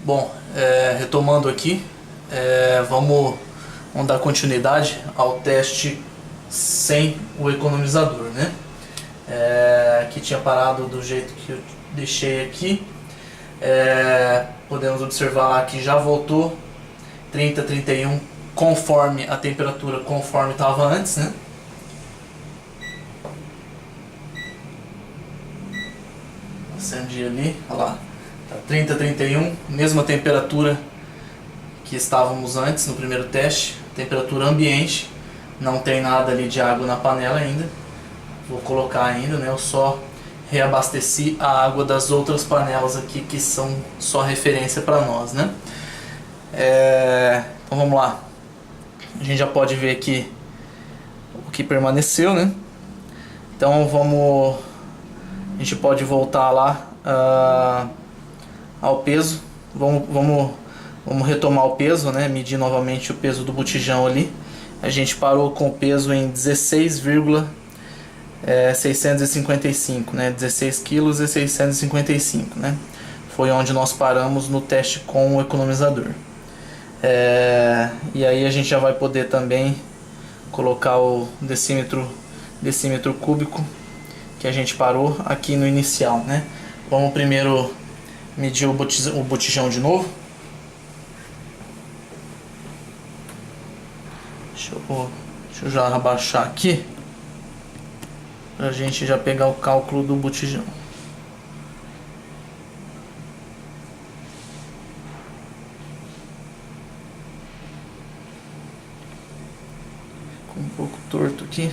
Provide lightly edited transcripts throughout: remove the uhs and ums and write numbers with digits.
Bom, retomando aqui, vamos dar continuidade ao teste sem o economizador, né? Que tinha parado do jeito que eu deixei aqui. Podemos observar que já voltou 30, 31 conforme a temperatura, conforme estava antes, né? Acendi ali, olha lá, tá 30, 31, mesma temperatura que estávamos antes no primeiro teste, temperatura ambiente, não tem nada ali de água na panela ainda, vou colocar ainda, né? Eu só reabasteci a água das outras panelas aqui que são só referência para nós, né? Então vamos lá, a gente já pode ver aqui o que permaneceu, né? Então a gente pode voltar lá ao peso, vamos retomar o peso, né? Medir novamente o peso do botijão ali. A gente parou com o peso em 16,655, né? 16 kg e 655, né? Foi onde nós paramos no teste com o economizador. E aí a gente já vai poder também colocar o decímetro cúbico que a gente parou aqui no inicial, né? Vamos primeiro medir o botijão de novo. Deixa eu já abaixar aqui pra gente já pegar o cálculo do botijão. Ficou um pouco torto aqui.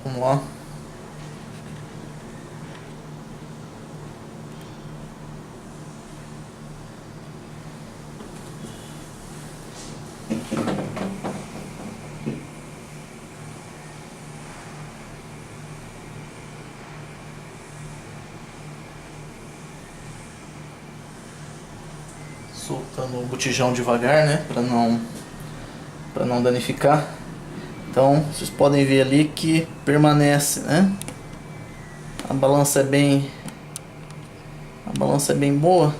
Vamos lá. Soltando o botijão devagar, né? Para não danificar. Então vocês podem ver ali que permanece, né? A balança é bem boa.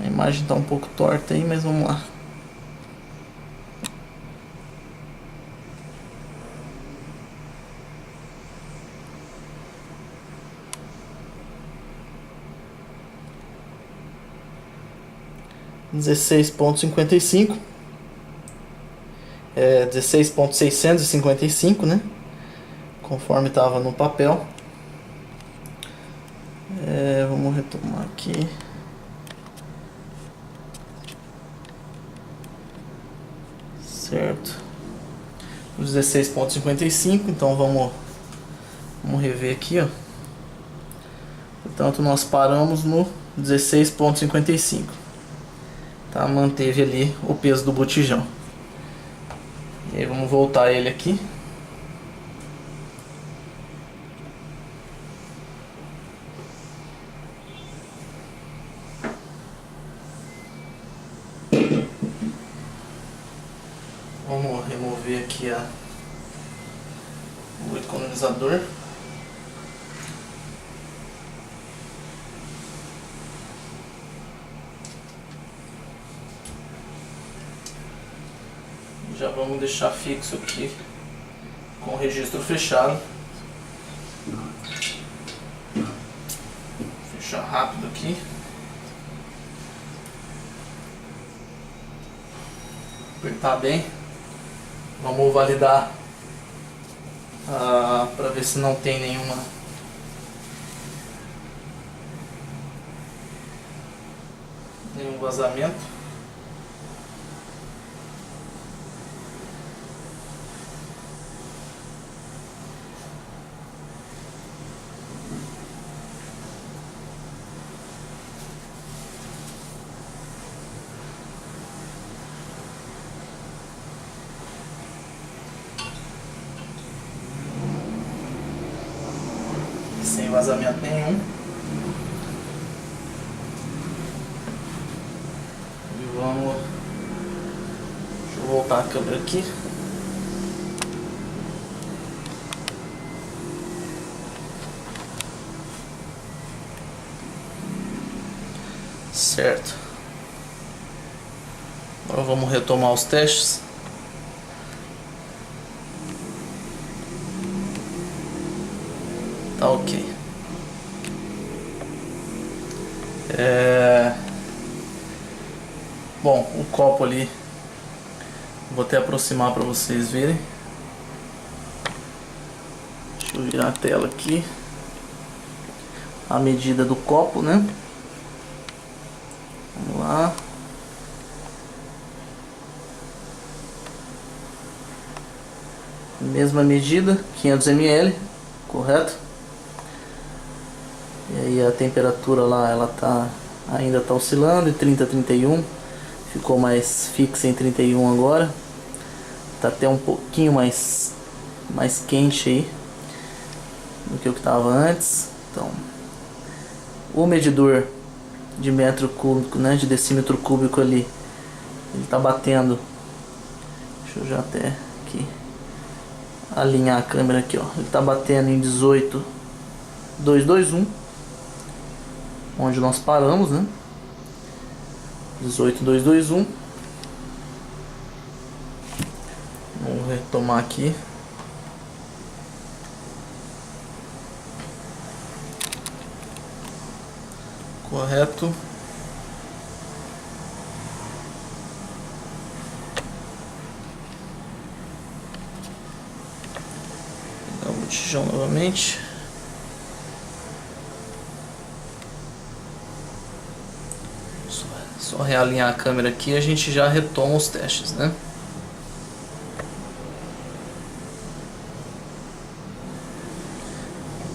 A imagem está um pouco torta aí, mas vamos lá. (16,55) 16,655, né? Conforme estava no papel. Vamos retomar aqui. Certo. 16,55. Então vamos rever aqui, ó. Portanto, nós paramos no 16,55. Tá? Manteve ali o peso do botijão. E aí vamos voltar ele aqui. Vamos remover aqui o economizador. Já vamos deixar fixo aqui com o registro fechado. Fechar rápido aqui. Apertar bem. Vamos validar para ver se não tem nenhum vazamento. tem vazamento nenhum. E vamos... Deixa eu voltar a câmera aqui. Certo. Agora vamos retomar os testes. Tá ok. Bom, o copo ali, vou até aproximar para vocês verem. Deixa eu virar a tela aqui. A medida do copo, né? Vamos lá. Mesma medida, 500 ml, correto? E aí a temperatura lá, ela ainda tá oscilando em 30 a 31. Ficou mais fixa em 31 agora. Tá até um pouquinho mais quente aí do que o que tava antes. Então, o medidor de metro cúbico, né, de decímetro cúbico ali, ele tá batendo. Deixa eu já até aqui alinhar a câmera aqui, ó. Ele tá batendo em 18.221, onde nós paramos, né? 18.221. Vamos retomar aqui. Correto. Pegar o botijão novamente. Só realinhar a câmera aqui e a gente já retoma os testes, né?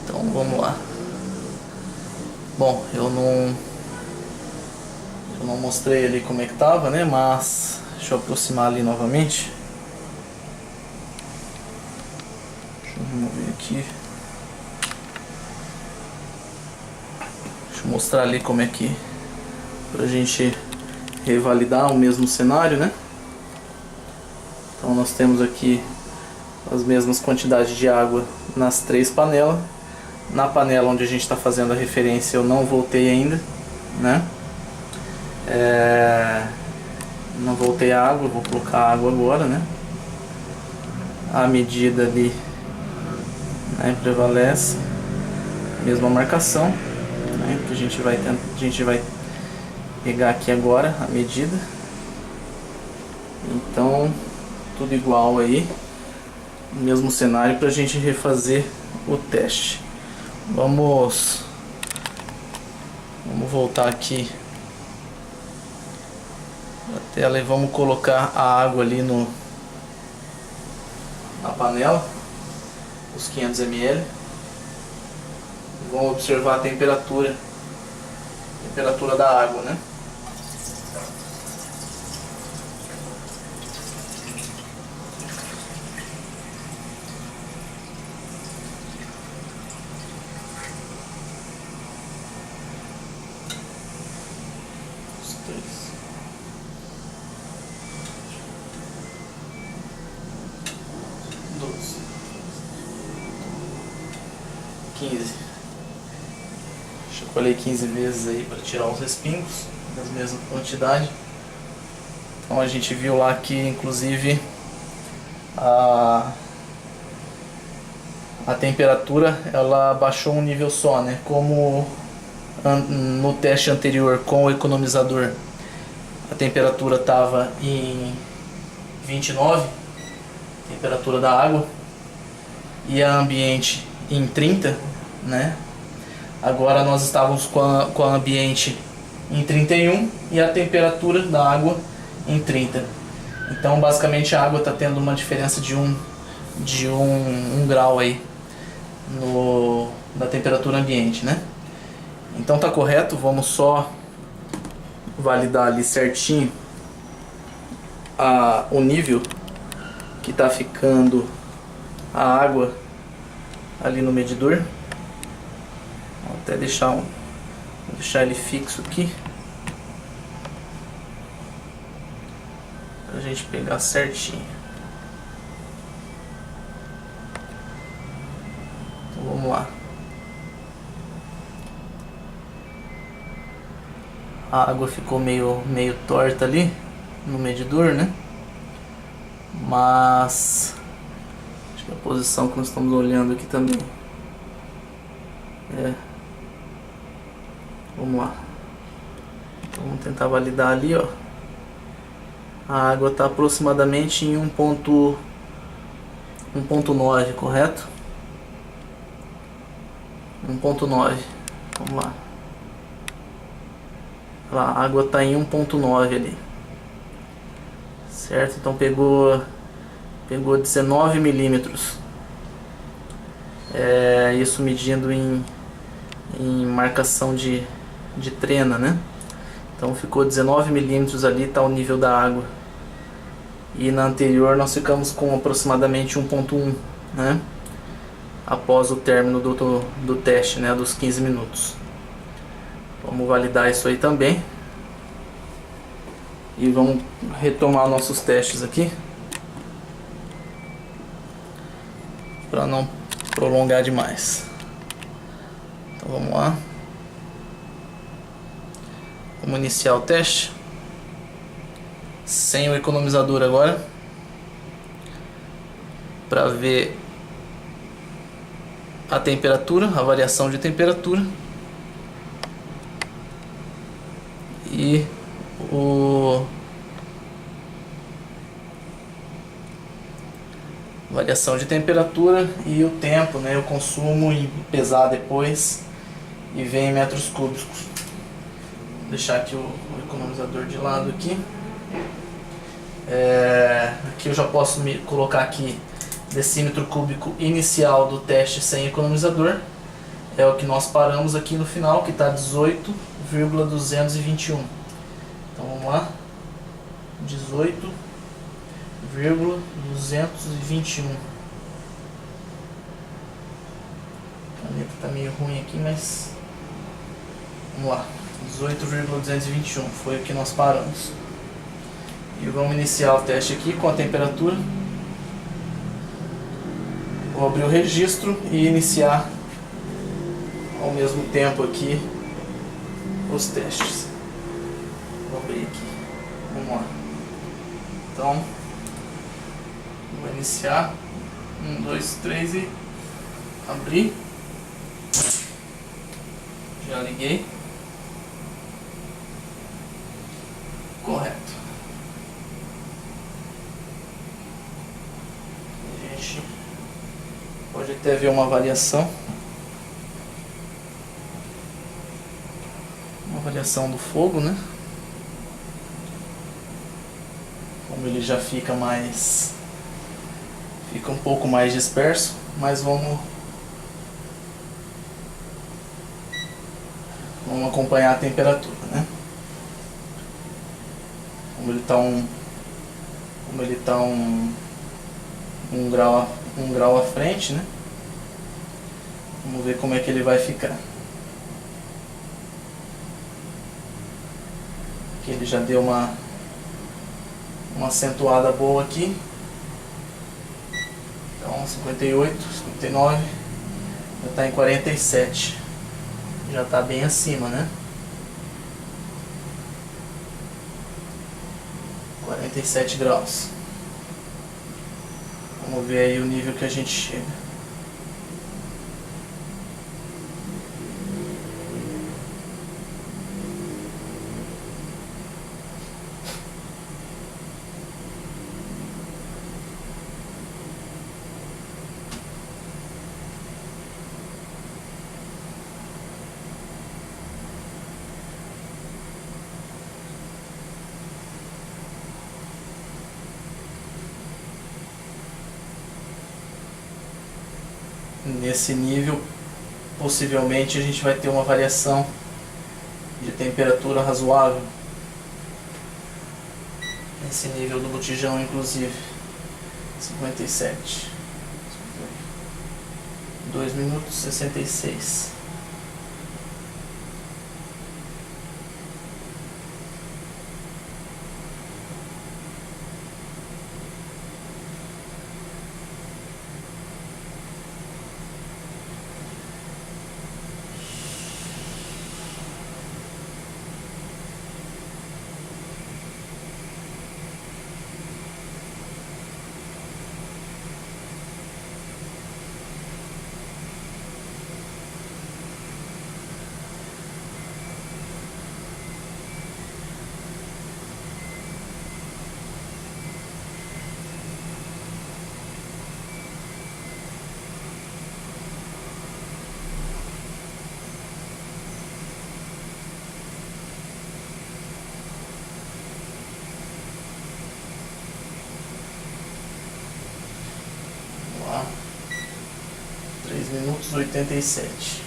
Então vamos lá. Bom, eu não mostrei ali como é que tava, né? Mas deixa eu aproximar ali novamente. Deixa eu remover aqui. Deixa eu mostrar ali como é que, pra gente revalidar o mesmo cenário, né? Então nós temos aqui as mesmas quantidades de água nas 3 panelas. Na panela onde a gente está fazendo a referência eu não voltei ainda, né? Não voltei a água, vou colocar a água agora, né? A medida ali, né, prevalece, mesma marcação, né, que a gente vai pegar aqui agora a medida. Então tudo igual aí, mesmo cenário para a gente refazer o teste. Vamos voltar aqui a tela e vamos colocar a água ali na panela, os 500 ml. Vamos observar a temperatura da água, né? Os 12, 15. Chacoalhei 15 vezes aí para tirar os respingos das mesmas quantidades. Então a gente viu lá que inclusive a temperatura ela baixou um nível só, né? Como no teste anterior com o economizador a temperatura estava em 29, temperatura da água, e a ambiente em 30, né? Agora nós estávamos com a ambiente em 31 e a temperatura da água em 30. Então basicamente a água está tendo uma diferença de um grau aí na temperatura ambiente, né? Então tá correto, vamos só validar ali certinho o nível que tá ficando a água ali no medidor. até deixar ele fixo aqui pra gente pegar certinho. Então vamos lá. A água ficou meio torta ali no medidor, né? Mas acho que a posição que nós estamos olhando aqui também vamos lá. Então, vamos tentar validar ali, ó. A água está aproximadamente em 1.9, correto? 1.9. Vamos lá. Olha lá, a água está em 1.9 ali. Certo? Então pegou 19 milímetros. Isso medindo em marcação de trena, né? Então ficou 19 milímetros ali, está o nível da água. E na anterior nós ficamos com aproximadamente 1.1, né? Após o término do teste, né? Dos 15 minutos. Vamos validar isso aí também. E vamos retomar nossos testes aqui, para não prolongar demais. Então vamos lá. Vamos iniciar o teste sem o economizador agora, para ver a temperatura, a variação de temperatura e variação de temperatura e o tempo, né, o consumo, e pesar depois e ver em metros cúbicos. Vou deixar aqui o economizador de lado aqui. Aqui eu já posso colocar aqui decímetro cúbico inicial do teste sem economizador. É o que nós paramos aqui no final, que está 18,221. Então vamos lá. 18,221. A caneta está meio ruim aqui, mas vamos lá. 18,221 foi o que nós paramos. E vamos iniciar o teste aqui com a temperatura. Vou abrir o registro e iniciar ao mesmo tempo aqui os testes. Vou abrir aqui. Vamos lá. Então, vou iniciar. 1, 2, 3 e abrir. Já liguei. Correto. A gente pode até ver uma variação. Uma variação do fogo, né? Como ele já fica um pouco mais disperso, mas vamos acompanhar a temperatura, né? Como ele tá um grau à frente, né? Vamos ver como é que ele vai ficar. Aqui ele já deu uma acentuada boa aqui. Então 58, 59, já está em 47. Já está bem acima, né? 47 graus. Vamos ver aí o nível que a gente chega. Nesse nível, possivelmente a gente vai ter uma variação de temperatura razoável. Nesse nível do botijão, inclusive. 57. 2 minutos 66. minutos 87.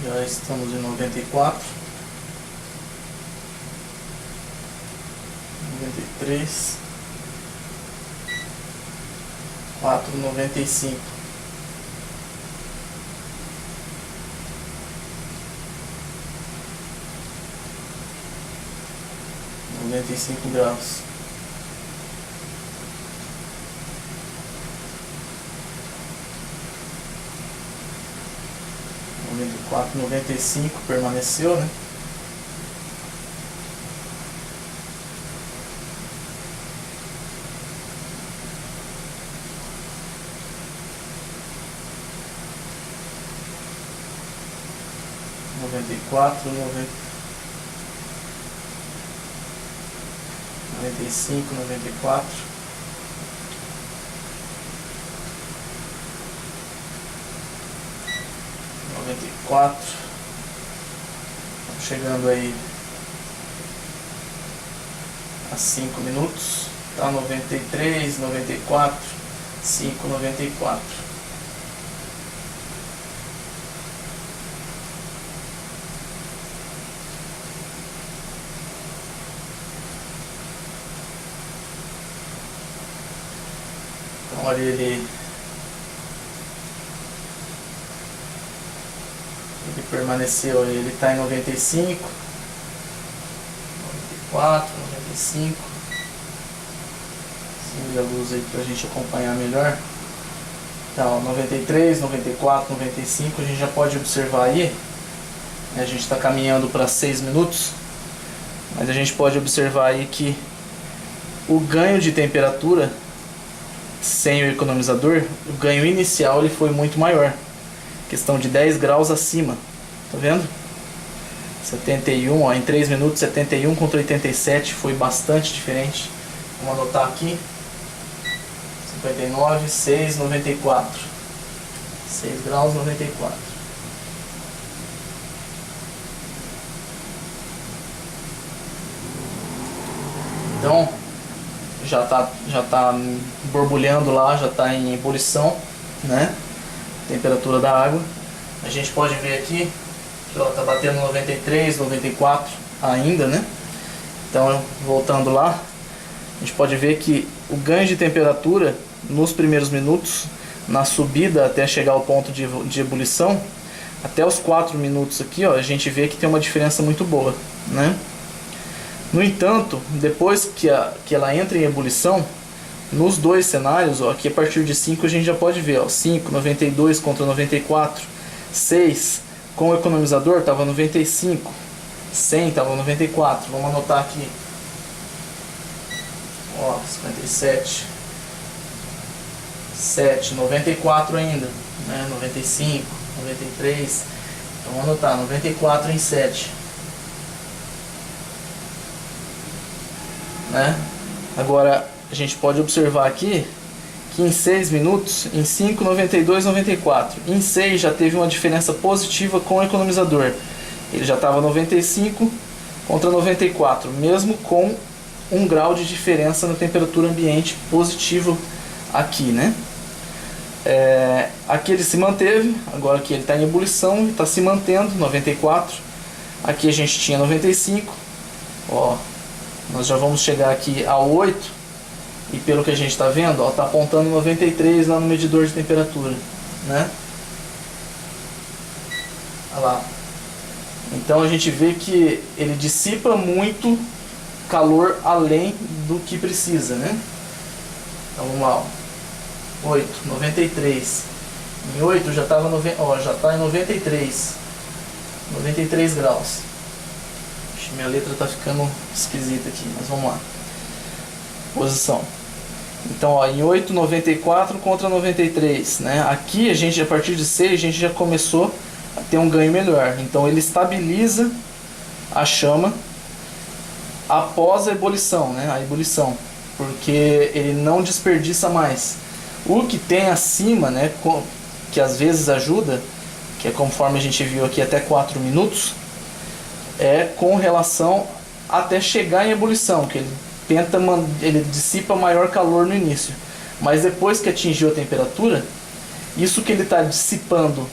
Já estamos em 94, 93, 4,95. 95 graus. Quatro 95 permaneceu, né? Noventa e quatro, 95, 94. Estamos chegando aí a 5 minutos, tá 93, 94, 5, 94. Então olha ele permaneceu, ele está em 95, 94, 95. Siga a luz aí para a gente acompanhar melhor. Então, 93, 94, 95, a gente já pode observar aí, né, a gente está caminhando para 6 minutos, mas a gente pode observar aí que o ganho de temperatura sem o economizador, o ganho inicial ele foi muito maior, questão de 10 graus acima. Tá vendo? 71, ó, em 3 minutos 71 contra 87 foi bastante diferente. Vamos anotar aqui. 59, 6, 94. 6 graus 94. Então já tá borbulhando lá, já tá em ebulição, né? Temperatura da água. A gente pode ver aqui que tá batendo 93, 94 ainda, né? Então, voltando lá, a gente pode ver que o ganho de temperatura nos primeiros minutos, na subida até chegar ao ponto de ebulição, até os 4 minutos aqui, ó, a gente vê que tem uma diferença muito boa, né? No entanto, depois que ela entra em ebulição, nos dois cenários, ó, aqui a partir de 5 a gente já pode ver, ó, 5, 92 contra 94, 6, com o economizador estava 95, 100 estava 94, vamos anotar aqui, ó, 57, 7, 94 ainda, né, 95, 93, então vamos anotar, 94 em 7, né, agora a gente pode observar aqui que em 6 minutos, em 5, 92, 94. Em 6 já teve uma diferença positiva com o economizador. Ele já estava 95 contra 94, mesmo com 1 grau de diferença na temperatura ambiente positivo aqui, né? Aqui ele se manteve, agora aqui ele está em ebulição e está se mantendo, 94. Aqui a gente tinha 95, ó, nós já vamos chegar aqui a 8. E pelo que a gente está vendo, está apontando 93 lá no medidor de temperatura, né? Olha lá. Então a gente vê que ele dissipa muito calor além do que precisa, né? Então vamos lá. Ó. 8, 93. Em 8 já estava já está em 93. 93 graus. Minha letra está ficando esquisita aqui, mas vamos lá. Posição. Então, ó, em 8, 94 contra 93, né? Aqui a gente, a partir de 6, a gente já começou a ter um ganho melhor. Então ele estabiliza a chama após a ebulição, né? A ebulição, porque ele não desperdiça mais. O que tem acima, né, que às vezes ajuda, que é conforme a gente viu aqui até 4 minutos, é com relação até chegar em ebulição, que ele dissipa maior calor no início, mas depois que atingiu a temperatura, isso que ele está dissipando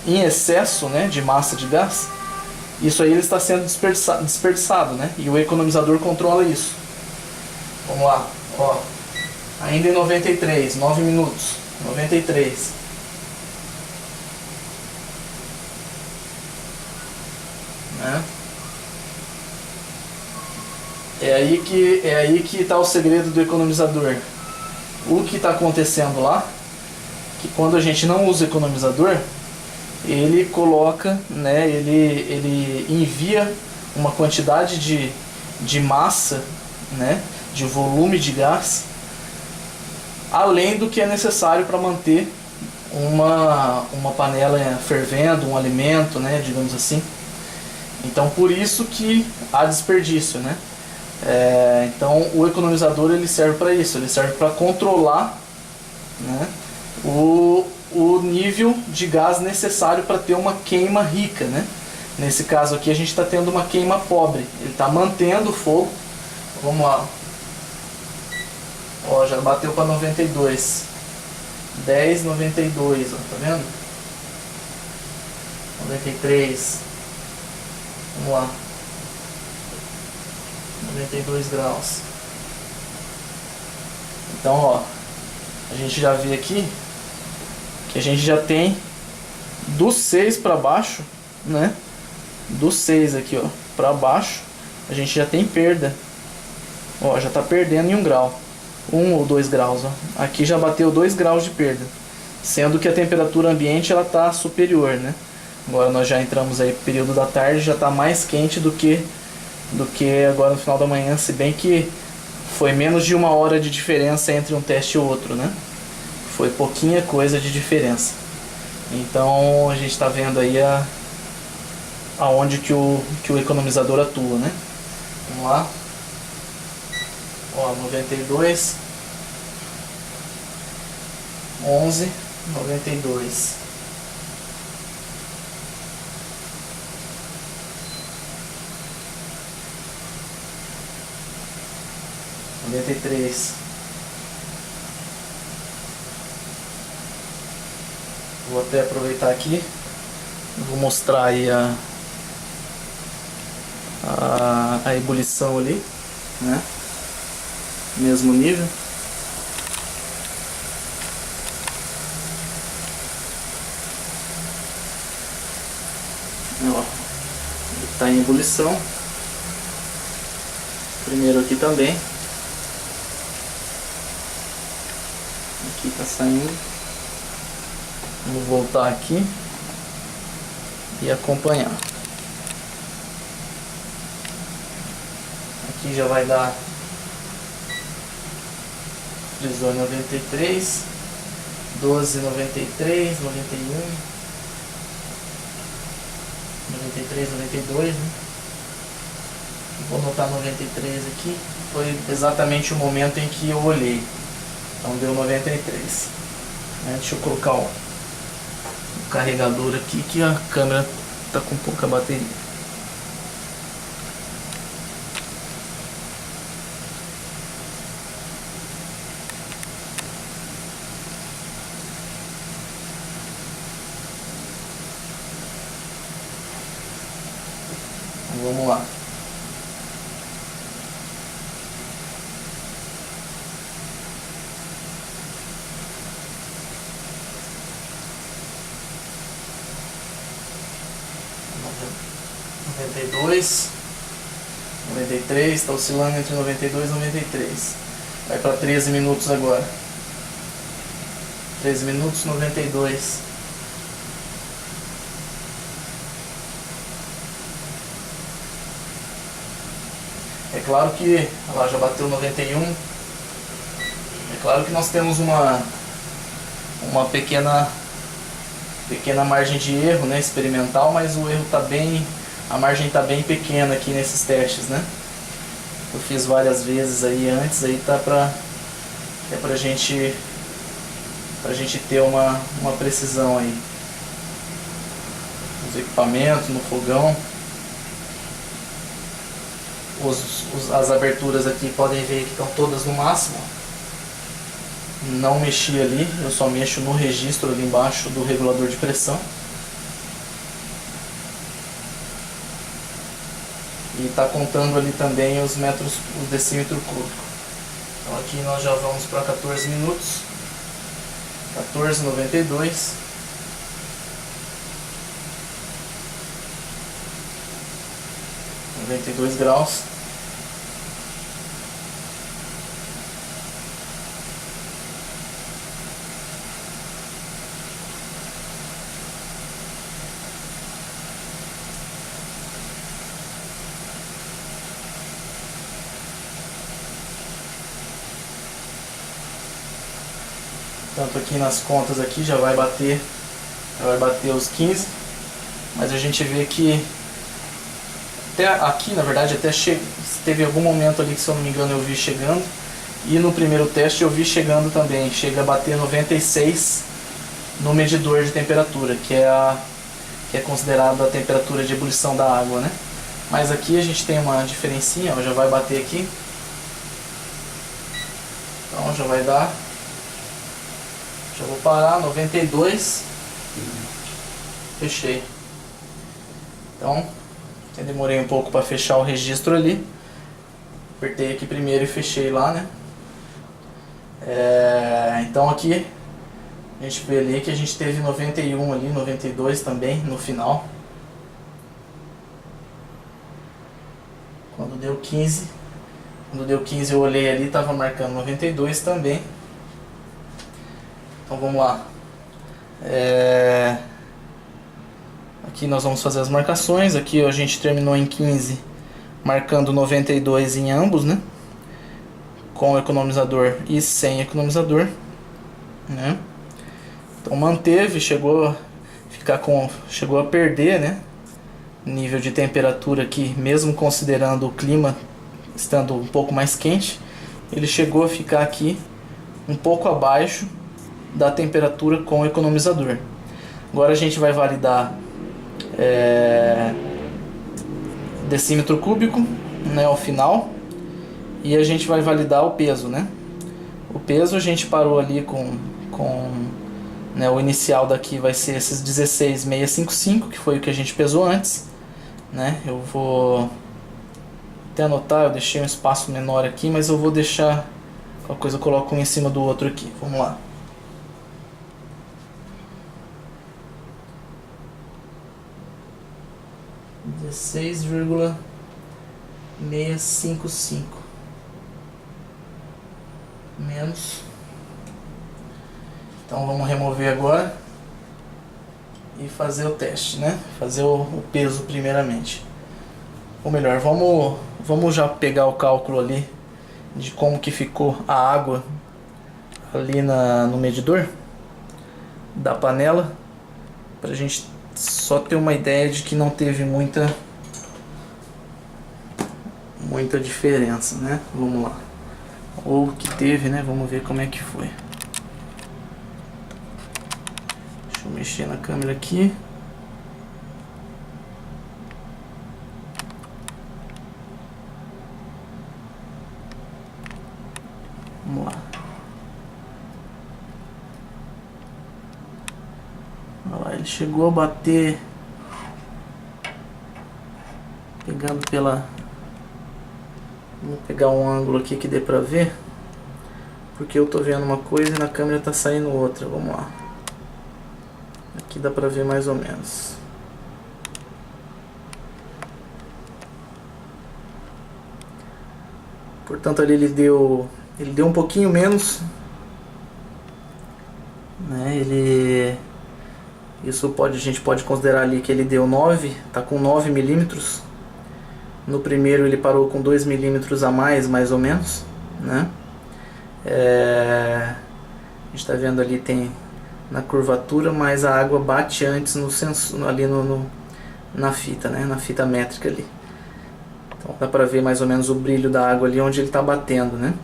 em excesso, né, de massa de gás, isso aí ele está sendo desperdiçado, né, e o economizador controla isso. Vamos lá, ó, ainda em 93, 9 minutos, 93. Né? É aí que está o segredo do economizador. O que está acontecendo lá, que quando a gente não usa o economizador, ele coloca, né, ele envia uma quantidade de massa, né, de volume de gás, além do que é necessário para manter uma panela fervendo, um alimento, né, digamos assim. Então por isso que há desperdício, né? Então o economizador ele serve para isso, ele serve para controlar, né, o nível de gás necessário para ter uma queima rica, né? Nesse caso aqui a gente está tendo uma queima pobre, ele está mantendo o fogo. Vamos lá, ó, já bateu para 92, 10, 92, ó, tá vendo? 93, vamos lá, 92 graus. Então, ó, a gente já vê aqui que a gente já tem do 6 para baixo, né? Do 6 aqui, ó, para baixo, a gente já tem perda. Ó, já tá perdendo em 1 grau. 1 ou 2 graus, ó. Aqui já bateu 2 graus de perda, sendo que a temperatura ambiente ela tá superior, né? Agora nós já entramos aí no período da tarde, já tá mais quente do que agora no final da manhã, se bem que foi menos de 1 hora de diferença entre um teste e outro, né? Foi pouquinha coisa de diferença. Então a gente está vendo aí aonde que o economizador atua, né? Vamos lá. Ó, 92, 11, 92. Noventa e três. Vou até aproveitar aqui, vou mostrar aí a ebulição ali, né? Mesmo nível. Ó, está em ebulição. Primeiro aqui também. Aqui está saindo. Vou voltar aqui e acompanhar. Aqui já vai dar frisou 93, 12, 93, 91, 93, 92, né? Vou anotar 93 aqui. Foi exatamente o momento em que eu olhei. Então deu 93. Deixa eu colocar o carregador aqui, que a câmera está com pouca bateria. Então, vamos lá. Noventa e dois, 93, está oscilando entre 92 e 93. Vai para 13 minutos agora. 13 minutos 92. É claro que ela já bateu 91. É claro que nós temos uma pequena margem de erro, né, experimental, mas o erro tá bem, a margem está bem pequena aqui nesses testes, né? Eu fiz várias vezes aí antes, aí tá pra gente ter uma precisão aí. Os equipamentos no fogão. As aberturas aqui podem ver que estão todas no máximo. Não mexi ali, eu só mexo no registro ali embaixo do regulador de pressão. E está contando ali também os metros, o decímetro cúbico. Então aqui nós já vamos para 14 minutos. 14,92. graus. Tanto aqui nas contas aqui já vai bater os 15, mas a gente vê que até aqui, na verdade, até teve algum momento ali que, se eu não me engano, eu vi chegando, e no primeiro teste eu vi chegando também, chega a bater 96 no medidor de temperatura, que é considerado a temperatura de ebulição da água, né? Mas aqui a gente tem uma diferencinha, ó, já vai bater aqui, então já vai dar, já vou parar, 92, fechei. Então, eu demorei um pouco para fechar o registro ali, apertei aqui primeiro e fechei lá, né? Então aqui a gente vê ali que a gente teve 91 ali, 92 também no final. Quando deu 15 eu olhei ali, estava marcando 92 também. Então vamos lá. Aqui nós vamos fazer as marcações. Aqui a gente terminou em 15, marcando 92 em ambos, né? Com economizador e sem economizador, né? Então manteve, chegou a perder, né? Nível de temperatura aqui, mesmo considerando o clima estando um pouco mais quente, ele chegou a ficar aqui um pouco abaixo da temperatura com o economizador. Agora a gente vai validar decímetro cúbico, né, ao final, e a gente vai validar o peso, né? O peso a gente parou ali né, o inicial daqui vai ser esses 16,655, que foi o que a gente pesou antes, né? Eu vou até anotar, eu deixei um espaço menor aqui, mas eu vou deixar qualquer coisa, eu coloco um em cima do outro aqui. Vamos lá. (16,655) menos. Então vamos remover agora e fazer o teste, né? Fazer o peso primeiramente. Ou melhor, vamos já pegar o cálculo ali de como que ficou a água ali no medidor da panela, pra gente só ter uma ideia de que não teve muita diferença, né? Vamos lá. Ou que teve, né? Vamos ver como é que foi. Deixa eu mexer na câmera aqui. Vamos lá. Olha lá, ele chegou a bater, pegando pela... Vamos pegar um ângulo aqui que dê pra ver, porque eu tô vendo uma coisa e na câmera tá saindo outra. Vamos lá. Aqui dá pra ver mais ou menos. Portanto ali ele deu um pouquinho menos, né? A gente pode considerar ali que ele deu 9, tá com 9 milímetros. No primeiro ele parou com 2 milímetros a mais ou menos, né? A gente está vendo ali, tem na curvatura, mas a água bate antes no sensor, ali na fita, né? Na fita métrica ali. Então dá para ver mais ou menos o brilho da água ali onde ele está batendo, né?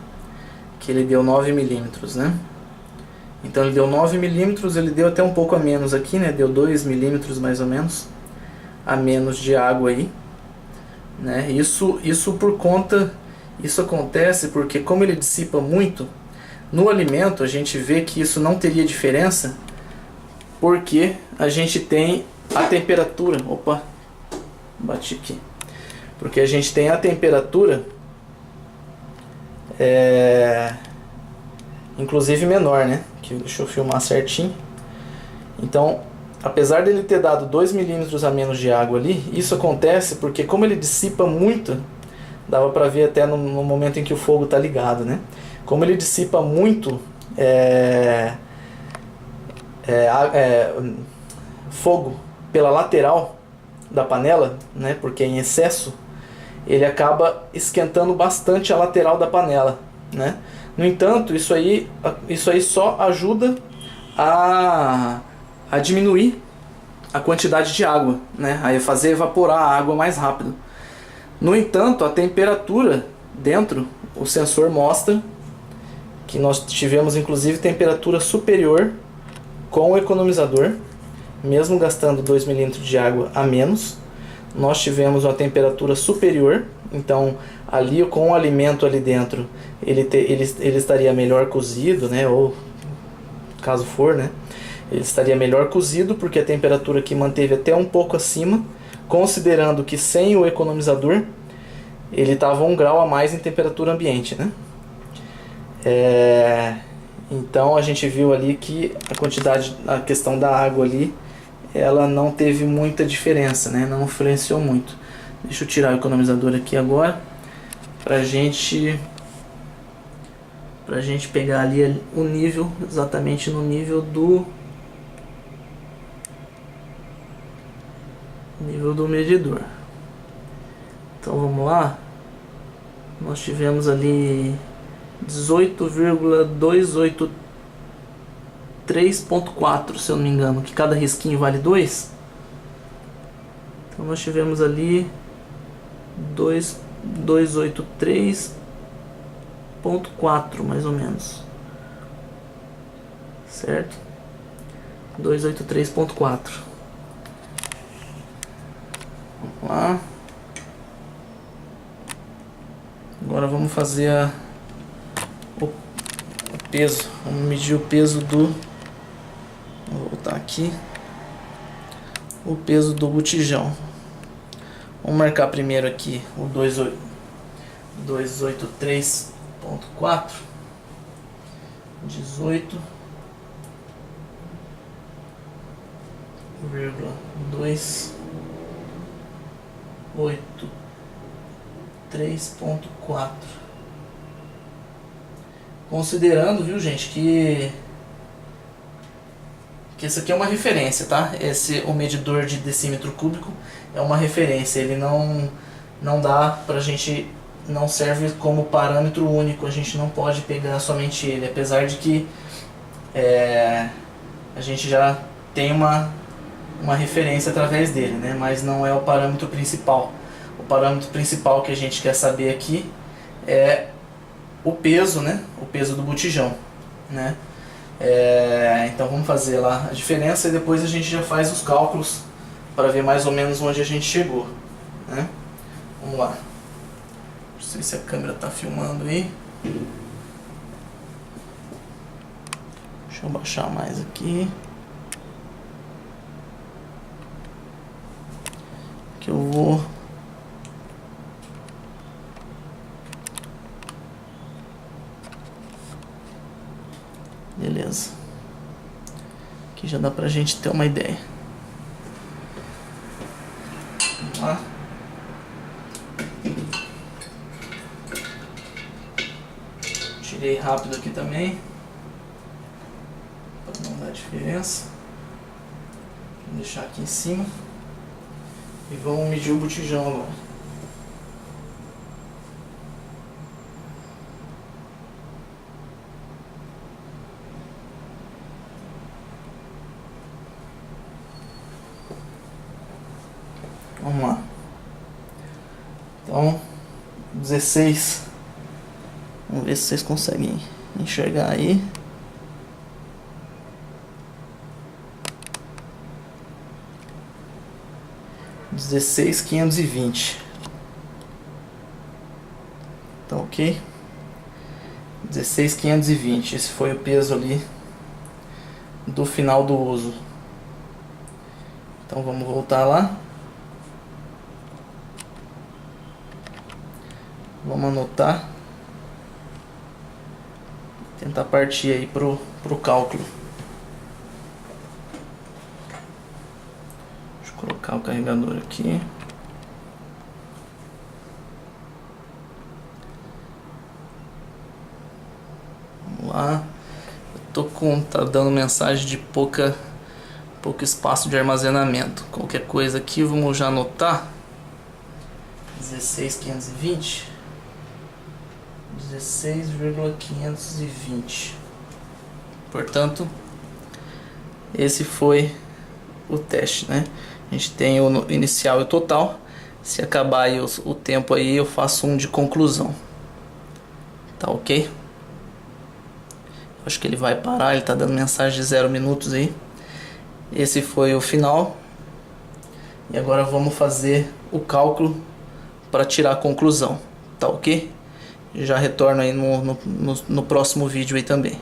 Que ele deu 9 milímetros, né? Então ele deu 9 milímetros, ele deu até um pouco a menos aqui, né? Deu 2 milímetros mais ou menos a menos de água aí, né? Isso acontece porque, como ele dissipa muito no alimento, a gente vê que isso não teria diferença, porque a gente tem a temperatura, opa, bati aqui, porque a gente tem a temperatura inclusive menor, né? Deixa eu filmar certinho. Então, apesar dele ter dado 2 milímetros a menos de água ali, isso acontece porque, como ele dissipa muito, dava para ver até no momento em que o fogo está ligado, né? Como ele dissipa muito fogo pela lateral da panela, né? Porque em excesso ele acaba esquentando bastante a lateral da panela, né? No entanto, isso aí só ajuda a diminuir a quantidade de água, né? A fazer evaporar a água mais rápido. No entanto, a temperatura dentro, o sensor mostra que nós tivemos inclusive temperatura superior com o economizador, mesmo gastando 2 milímetros de água a menos. Nós tivemos uma temperatura superior, então ali com o alimento ali dentro ele estaria melhor cozido, né? Ou caso for, né? Ele estaria melhor cozido porque a temperatura aqui manteve até um pouco acima, considerando que sem o economizador ele estava 1 grau a mais em temperatura ambiente, né? Então a gente viu ali que a questão da água ali, ela não teve muita diferença, né? Não influenciou muito. Deixa eu tirar o economizador aqui agora pra gente pegar ali o nível, exatamente no nível do medidor. Então vamos lá. Nós tivemos ali 18,283.4, se eu não me engano, que cada risquinho vale 2. Então nós tivemos ali 283.4 mais ou menos, certo? 283.4. Vamos lá. Agora vamos fazer o peso. Vamos medir o peso do... Vou voltar aqui. O peso do botijão. Vamos marcar primeiro aqui o 283.4. 18,283.4. Considerando, viu, gente, que isso aqui é uma referência, tá? O medidor de decímetro cúbico é uma referência, ele não dá pra gente, não serve como parâmetro único, a gente não pode pegar somente ele, apesar de que a gente já tem uma referência através dele, né? Mas não é o parâmetro principal. O parâmetro principal que a gente quer saber aqui é o peso, né? O peso do botijão, né? Então vamos fazer lá a diferença e depois a gente já faz os cálculos para ver mais ou menos onde a gente chegou, né? Vamos lá. Não sei se a câmera está filmando aí. Deixa eu baixar mais aqui. Que eu vou... Beleza. Aqui já dá pra gente ter uma ideia. Vamos lá. Tirei rápido aqui também, para não dar diferença. Vou deixar aqui em cima. E vamos medir o botijão agora. Vamos lá. Então, 16. Vamos ver se vocês conseguem enxergar aí. $16.520. Tá ok? 16.520. Esse foi o peso ali do final do uso. Então vamos voltar lá. Vamos anotar. Tentar partir aí pro cálculo. Deixa eu colocar o carregador aqui. Vamos lá. Tá dando mensagem de pouco espaço de armazenamento. Qualquer coisa aqui, vamos já anotar. 16.520. 16,520. Portanto, esse foi o teste, né? A gente tem o inicial e o total. Se acabar aí o tempo aí, eu faço um de conclusão. Tá ok? Acho que ele vai parar, ele tá dando mensagem de 0 minutos aí. Esse foi o final. E agora vamos fazer o cálculo para tirar a conclusão. Tá ok? Já retorno aí no próximo vídeo aí também.